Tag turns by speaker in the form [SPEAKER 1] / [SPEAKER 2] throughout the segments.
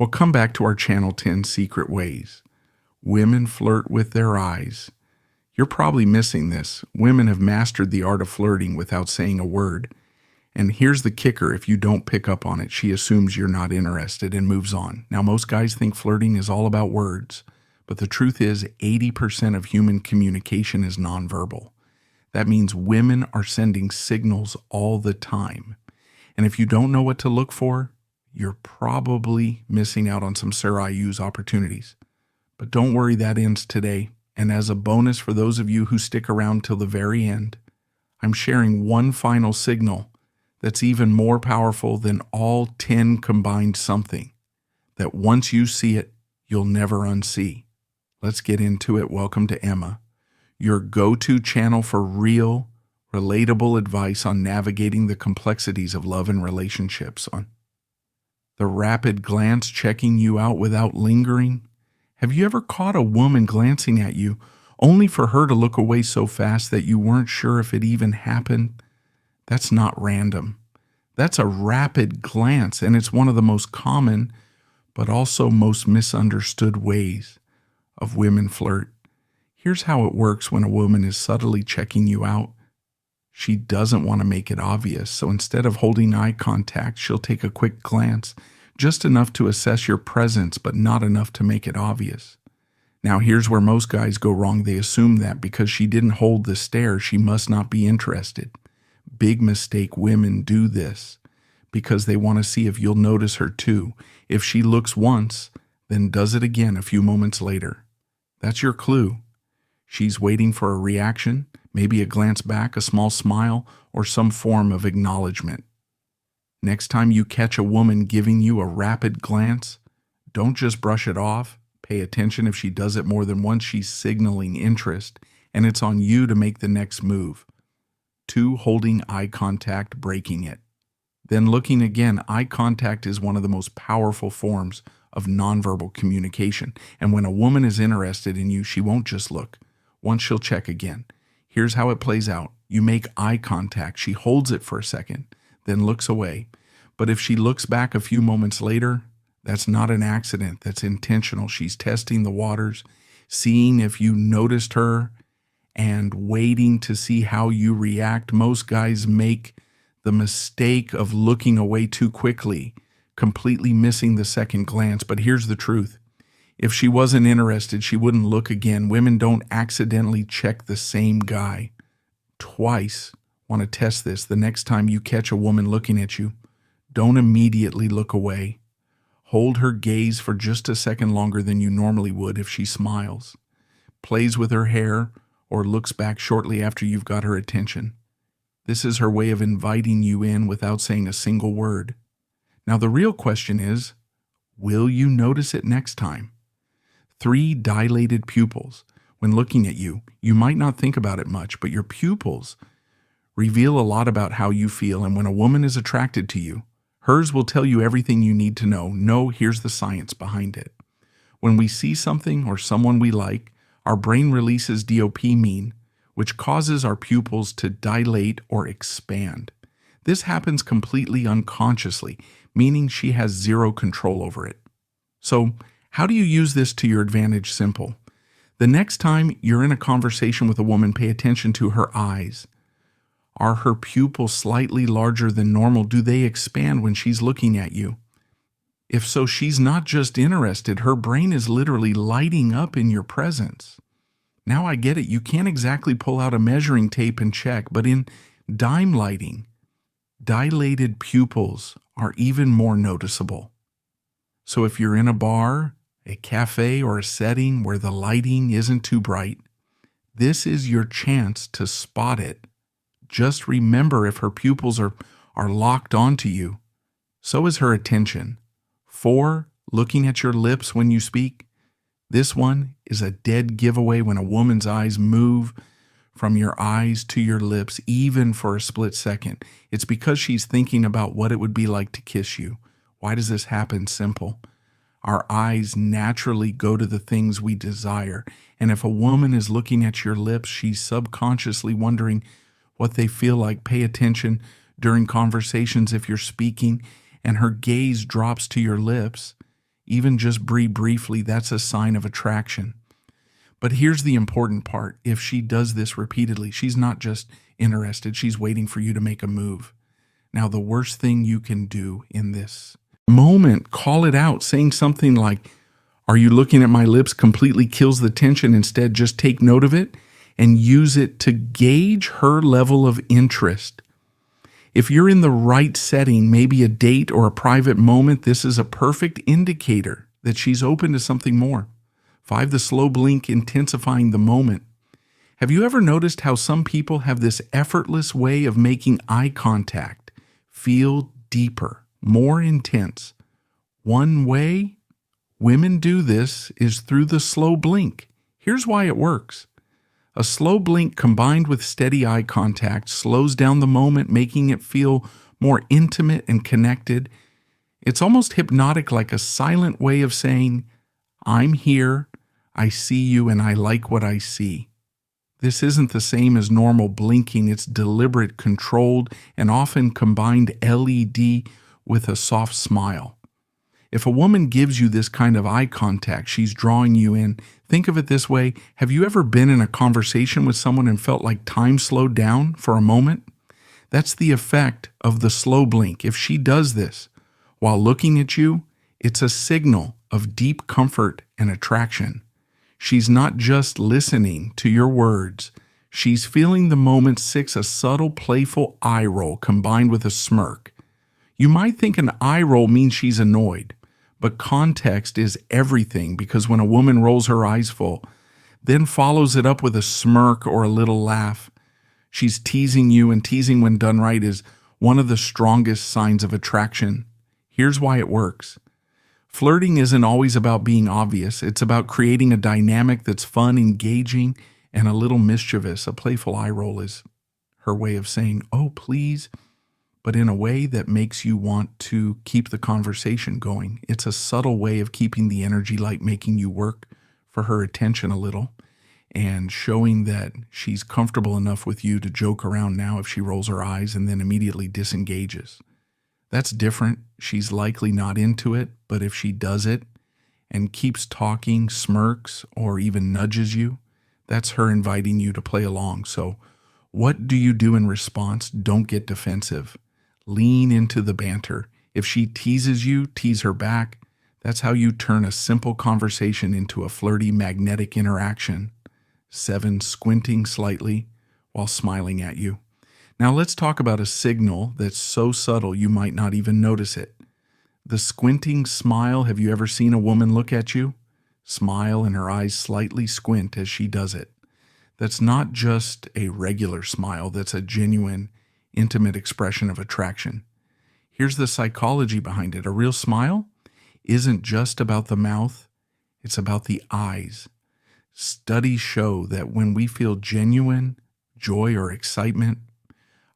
[SPEAKER 1] Well, come back to our Channel 10 secret ways. Women flirt with their eyes. You're probably missing this. Women have mastered the art of flirting without saying a word. And here's the kicker: if you don't pick up on it, she assumes you're not interested and moves on. Now, most guys think flirting is all about words, but the truth is 80% of human communication is nonverbal. That means women are sending signals all the time. And if you don't know what to look for, you're probably missing out on some use opportunities. But don't worry, that ends today. And as a bonus for those of you who stick around till the very end, I'm sharing one final signal that's even more powerful than all 10 combined, something that once you see it, you'll never unsee. Let's get into it. Welcome to Emma, your go-to channel for real, relatable advice on navigating the complexities of love and relationships. On the rapid glance checking you out without lingering. Have you ever caught a woman glancing at you only for her to look away so fast that you weren't sure if it even happened? That's not random. That's a rapid glance, and it's one of the most common but also most misunderstood ways of women flirt. Here's how it works when a woman is subtly checking you out. She doesn't want to make it obvious, so instead of holding eye contact, she'll take a quick glance, just enough to assess your presence, but not enough to make it obvious. Now, here's where most guys go wrong. They assume that because she didn't hold the stare, she must not be interested. Big mistake. Women do this because they want to see if you'll notice her too. If she looks once, then does it again a few moments later. That's your clue. She's waiting for a reaction, maybe a glance back, a small smile, or some form of acknowledgement. Next time you catch a woman giving you a rapid glance, don't just brush it off. Pay attention. If she does it more than once, she's signaling interest, and it's on you to make the next move. 2, holding eye contact, breaking it. Then looking again. Eye contact is one of the most powerful forms of nonverbal communication, and when a woman is interested in you, she won't just look. Once she'll check again. Here's how it plays out. You make eye contact. She holds it for a second, then looks away. But if she looks back a few moments later, that's not an accident. That's intentional. She's testing the waters, seeing if you noticed her, and waiting to see how you react. Most guys make the mistake of looking away too quickly, completely missing the second glance. But here's the truth. If she wasn't interested, she wouldn't look again. Women don't accidentally check the same guy twice. Want to test this? The next time you catch a woman looking at you, don't immediately look away. Hold her gaze for just a second longer than you normally would if she smiles, plays with her hair, or looks back shortly after you've got her attention. This is her way of inviting you in without saying a single word. Now the real question is, will you notice it next time? 3, dilated pupils. When looking at you, you might not think about it much, but your pupils reveal a lot about how you feel, and when a woman is attracted to you, hers will tell you everything you need to know. No, here's the science behind it. When we see something or someone we like, our brain releases dopamine, which causes our pupils to dilate or expand. This happens completely unconsciously, meaning she has zero control over it. So, how do you use this to your advantage? Simple. The next time you're in a conversation with a woman, pay attention to her eyes. Are her pupils slightly larger than normal? Do they expand when she's looking at you? If so, she's not just interested. Her brain is literally lighting up in your presence. Now I get it. You can't exactly pull out a measuring tape and check, but in dime lighting, dilated pupils are even more noticeable. So if you're in a bar, a cafe, or a setting where the lighting isn't too bright, this is your chance to spot it. Just remember, if her pupils are locked onto you, so is her attention. 4, looking at your lips when you speak. This one is a dead giveaway. When a woman's eyes move from your eyes to your lips, even for a split second, it's because she's thinking about what it would be like to kiss you. Why does this happen? Simple. Our eyes naturally go to the things we desire. And if a woman is looking at your lips, she's subconsciously wondering what they feel like. Pay attention during conversations if you're speaking and her gaze drops to your lips. even just briefly, that's a sign of attraction. But here's the important part. If she does this repeatedly, she's not just interested, she's waiting for you to make a move. Now, the worst thing you can do in this moment, call it out, saying something like, "Are you looking at my lips?" completely kills the tension. Instead, just take note of it and use it to gauge her level of interest. If you're in the right setting, maybe a date or a private moment, this is a perfect indicator that she's open to something more. 5, the slow blink, intensifying the moment. Have you ever noticed how some people have this effortless way of making eye contact feel deeper, more intense? One way women do this is through the slow blink. Here's why it works. A slow blink combined with steady eye contact slows down the moment, making it feel more intimate and connected. It's almost hypnotic, like a silent way of saying, "I'm here, I see you, and I like what I see." This isn't the same as normal blinking. It's deliberate, controlled, and often combined LED with a soft smile. If a woman gives you this kind of eye contact, she's drawing you in. Think of it this way. Have you ever been in a conversation with someone and felt like time slowed down for a moment? That's the effect of the slow blink. If she does this while looking at you, it's a signal of deep comfort and attraction. She's not just listening to your words. She's feeling the moment. 6, a subtle, playful eye roll combined with a smirk. You might think an eye roll means she's annoyed, but context is everything, because when a woman rolls her eyes full, then follows it up with a smirk or a little laugh, she's teasing you, and teasing when done right is one of the strongest signs of attraction. Here's why it works. Flirting isn't always about being obvious. It's about creating a dynamic that's fun, engaging, and a little mischievous. A playful eye roll is her way of saying, "Oh, please," but in a way that makes you want to keep the conversation going. It's a subtle way of keeping the energy light, making you work for her attention a little, and showing that she's comfortable enough with you to joke around now if she rolls her eyes and then immediately disengages. That's different. She's likely not into it, but if she does it and keeps talking, smirks, or even nudges you, that's her inviting you to play along. So what do you do in response? Don't get defensive. Lean into the banter. If she teases you, tease her back. That's how you turn a simple conversation into a flirty, magnetic interaction. 7, squinting slightly while smiling at you. Now let's talk about a signal that's so subtle you might not even notice it. The squinting smile. Have you ever seen a woman look at you? Smile and her eyes slightly squint as she does it. That's not just a regular smile. That's a genuine, intimate expression of attraction. Here's the psychology behind it. A real smile isn't just about the mouth. It's about the eyes. Studies show that when we feel genuine joy or excitement,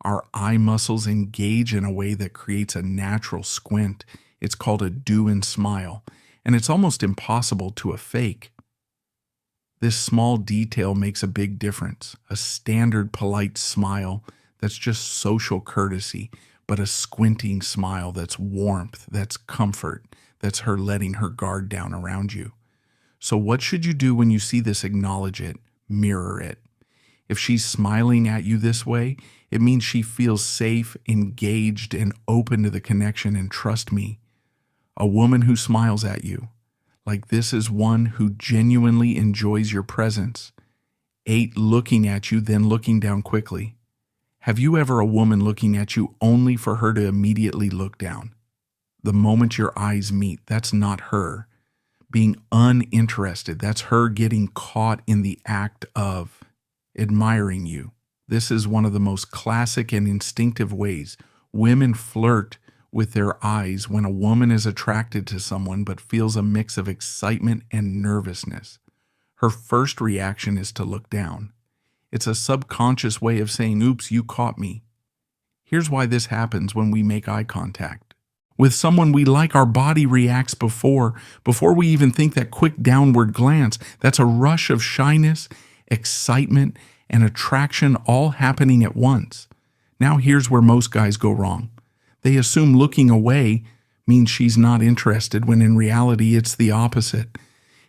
[SPEAKER 1] our eye muscles engage in a way that creates a natural squint. It's called a do-in smile, and it's almost impossible to fake. This small detail makes a big difference. A standard polite smile that's just social courtesy, but a squinting smile that's warmth, that's comfort, that's her letting her guard down around you. So what should you do when you see this? Acknowledge it, mirror it. If she's smiling at you this way, it means she feels safe, engaged, and open to the connection. And trust me, a woman who smiles at you like this is one who genuinely enjoys your presence. 8, looking at you, then looking down quickly. Have you ever a woman looking at you only for her to immediately look down? The moment your eyes meet, that's not her being uninterested. That's her getting caught in the act of admiring you. This is one of the most classic and instinctive ways women flirt with their eyes when a woman is attracted to someone but feels a mix of excitement and nervousness. Her first reaction is to look down. It's a subconscious way of saying, "Oops, you caught me." Here's why this happens when we make eye contact. With someone we like, our body reacts before we even think that quick downward glance. That's a rush of shyness, excitement, and attraction all happening at once. Now here's where most guys go wrong. They assume looking away means she's not interested, when in reality it's the opposite.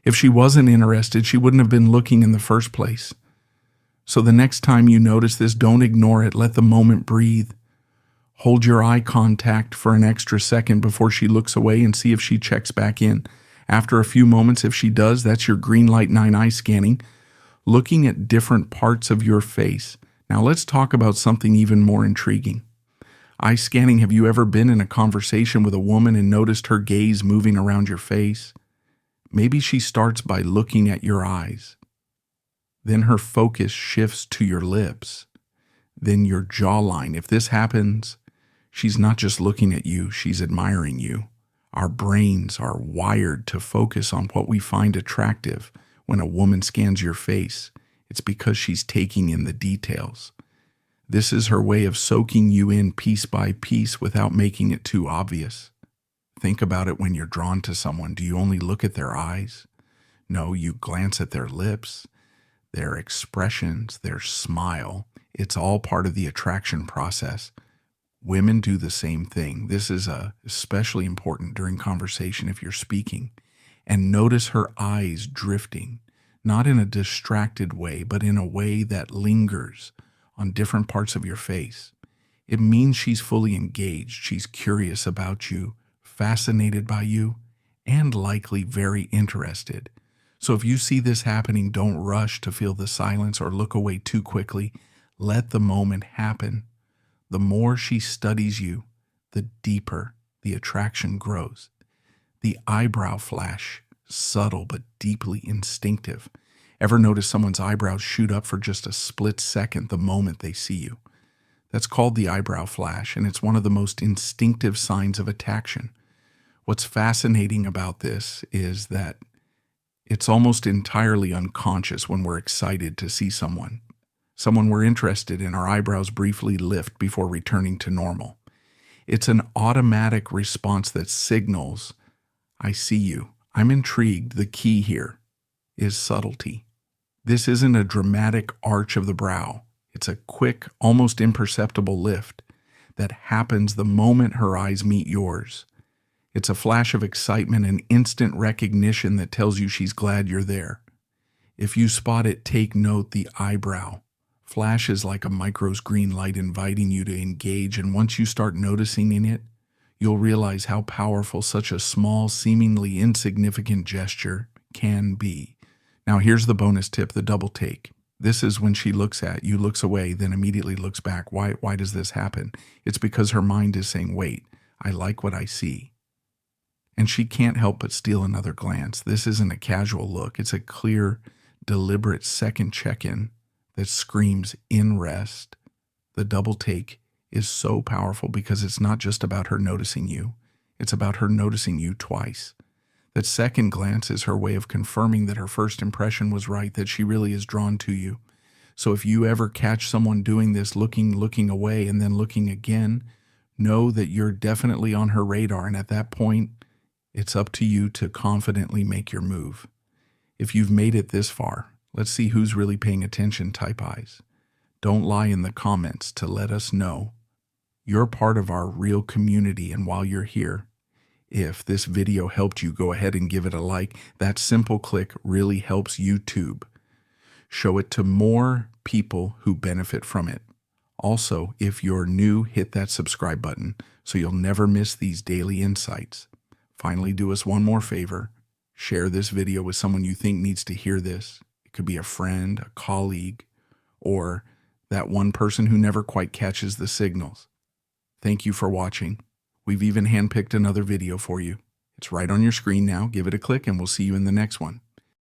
[SPEAKER 1] If she wasn't interested, she wouldn't have been looking in the first place. So the next time you notice this, don't ignore it. Let the moment breathe. Hold your eye contact for an extra second before she looks away and see if she checks back in. After a few moments, if she does, that's your green light 9-eye scanning, looking at different parts of your face. Now let's talk about something even more intriguing. Eye scanning. Have you ever been in a conversation with a woman and noticed her gaze moving around your face? Maybe she starts by looking at your eyes. Then her focus shifts to your lips, then your jawline. If this happens, she's not just looking at you, she's admiring you. Our brains are wired to focus on what we find attractive when a woman scans your face. It's because she's taking in the details. This is her way of soaking you in piece by piece without making it too obvious. Think about it when you're drawn to someone. Do you only look at their eyes? No, you glance at their lips, their expressions, their smile. It's all part of the attraction process. Women do the same thing. This is especially important during conversation if you're speaking. And notice her eyes drifting, not in a distracted way, but in a way that lingers on different parts of your face. It means she's fully engaged. She's curious about you, fascinated by you, and likely very interested. So if you see this happening, don't rush to feel the silence or look away too quickly. Let the moment happen. The more she studies you, the deeper the attraction grows. The eyebrow flash, subtle but deeply instinctive. Ever notice someone's eyebrows shoot up for just a split second the moment they see you? That's called the eyebrow flash, and it's one of the most instinctive signs of attraction. What's fascinating about this is that it's almost entirely unconscious when we're excited to see someone we're interested in. Our eyebrows briefly lift before returning to normal. It's an automatic response that signals, I see you, I'm intrigued. The key here is subtlety. This isn't a dramatic arch of the brow. It's a quick, almost imperceptible lift that happens the moment her eyes meet yours. It's a flash of excitement, an instant recognition that tells you she's glad you're there. If you spot it, take note. The eyebrow flashes like a micro's green light inviting you to engage, and once you start noticing it, you'll realize how powerful such a small, seemingly insignificant gesture can be. Now here's the bonus tip, the double take. This is when she looks at you, looks away, then immediately looks back. Why does this happen? It's because her mind is saying, wait, I like what I see. And she can't help but steal another glance. This isn't a casual look. It's a clear, deliberate second check-in that screams in rest. The double take is so powerful because it's not just about her noticing you. It's about her noticing you twice. That second glance is her way of confirming that her first impression was right, that she really is drawn to you. So if you ever catch someone doing this, looking away and then looking again, know that you're definitely on her radar, and at that point, it's up to you to confidently make your move. If you've made it this far, let's see who's really paying attention. Type eyes. Don't lie in the comments to let us know. You're part of our real community, and while you're here, if this video helped you, go ahead and give it a like. That simple click really helps YouTube. Show it to more people who benefit from it. Also, if you're new, hit that subscribe button so you'll never miss these daily insights. Finally, do us one more favor. Share this video with someone you think needs to hear this. It could be a friend, a colleague, or that one person who never quite catches the signals. Thank you for watching. We've even handpicked another video for you. It's right on your screen now. Give it a click and we'll see you in the next one.